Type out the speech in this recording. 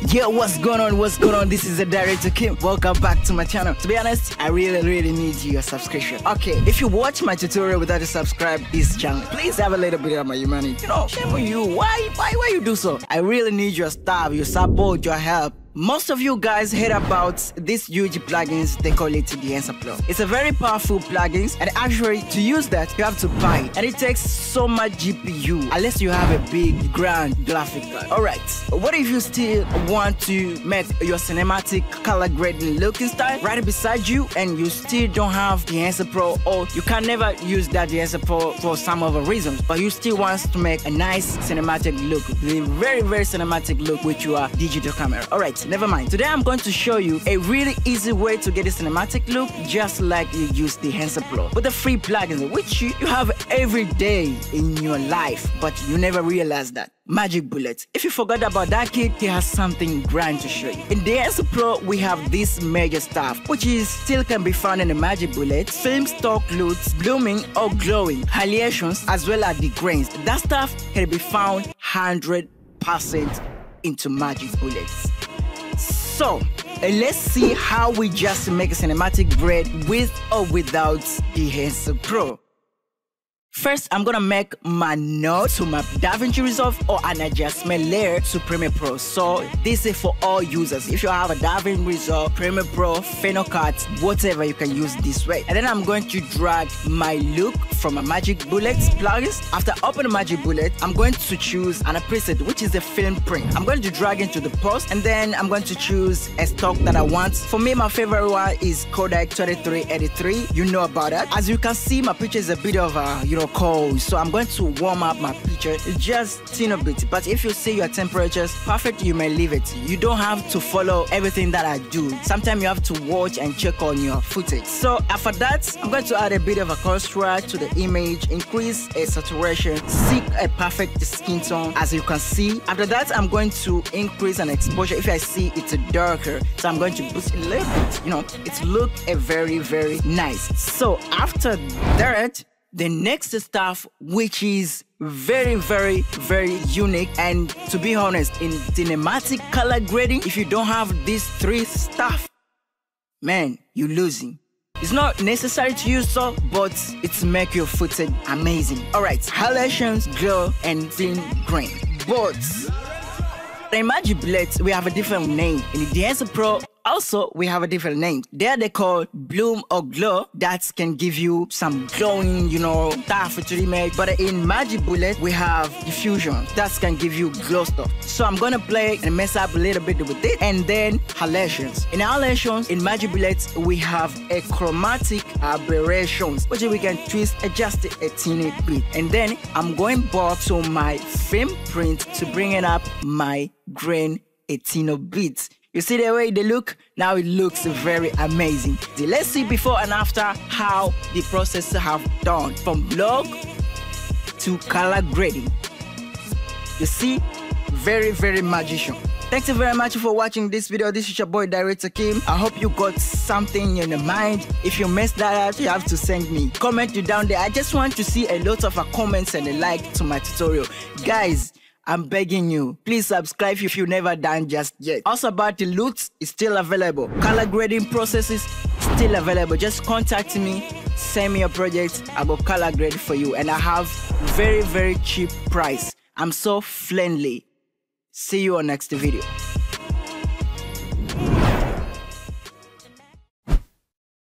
Yo, what's going on? What's going on? This is the director Kim. Welcome back to my channel. To be honest, I really need your subscription. Okay, if you watch my tutorial without a subscribe this channel, please have a little bit of my humanity. You know, shame on you. Why you do so? I really need your stuff, your support, your help. Most of you guys heard about this huge plugins, they call it Dehancer Pro. It's a very powerful plugins, and actually to use that you have to buy it, and it takes so much GPU unless you have a big grand graphic card. Alright, what if you still want to make your cinematic color grading looking style right beside you and you still don't have Dehancer Pro, or you can never use that Dehancer Pro for some other reasons, but you still want to make a nice cinematic look, a very cinematic look with your digital camera. Alright, never mind. Today I'm going to show you a really easy way to get a cinematic look just like you use the Dehancer Pro with the free plugins which you have every day in your life, but you never realize that. Magic Bullet. If you forgot about that kid, he has something grand to show you. In the Dehancer Pro, we have this major stuff, which is still can be found in the Magic Bullet: film stock looks, blooming or glowing, haliations, as well as the grains. That stuff can be found 100% into Magic Bullets. So, let's see how we just make a cinematic bread with or without the Dehancer Pro. First, I'm gonna make my node to my DaVinci Resolve or an adjustment layer to Premiere Pro. So this is for all users. If you have a DaVinci Resolve, Premiere Pro, Final Cut, whatever, you can use this way. And then I'm going to drag my look from a Magic Bullet plugins. After opening Magic Bullet, I'm going to choose an preset, which is the film print. I'm going to drag into the post, and then I'm going to choose a stock that I want. For me, my favorite one is Codec 2383. You know about that. As you can see, my picture is a bit of a cold, so I'm going to warm up my picture just tiny bit. But if you see your temperatures perfect, you may leave it. You don't have to follow everything that I do. Sometimes you have to watch and check on your footage. So after that, I'm going to add a bit of a contrast to the image, increase a saturation, seek a perfect skin tone, as you can see. After that, I'm going to increase an exposure. If I see it's darker, so I'm going to boost it a little bit. You know, it look a very nice. So after that, the next stuff, which is very unique, and to be honest, in cinematic color grading, if you don't have these three stuff, man, you're losing. It's not necessary to use so, but it's make your footage amazing. Alright, haliations, glow, and thin grain. But in Magic Bullet, we have a different name. In the Dehancer Pro, also, we have a different name. There they call bloom or glow. That can give you some glowing, you know, stuff to the image. But in Magic Bullet, we have diffusion. That can give you glow stuff. So I'm gonna play and mess up a little bit with it. And then haliations. In haliations, in Magic Bullet, we have a chromatic aberrations, which we can twist, adjust it a teeny bit. And then I'm going back to my film print to bring it up my grain a teeny bit. You see the way they look? Now it looks very amazing. Let's see before and after how the process have done from blog to color grading. You see, very magician. Thanks you very much for watching this video. This is your boy Director Kim. I hope you got something in your mind. If you messed that up, you have to send me. Comment you down there. I just want to see a lot of comments and a like to my tutorial. Guys, I'm begging you, please subscribe if you've never done just yet. Also about the looks, it's still available. Color grading processes, still available. Just contact me, send me your project, I will color grade for you. And I have very cheap price. I'm so friendly. See you on next video.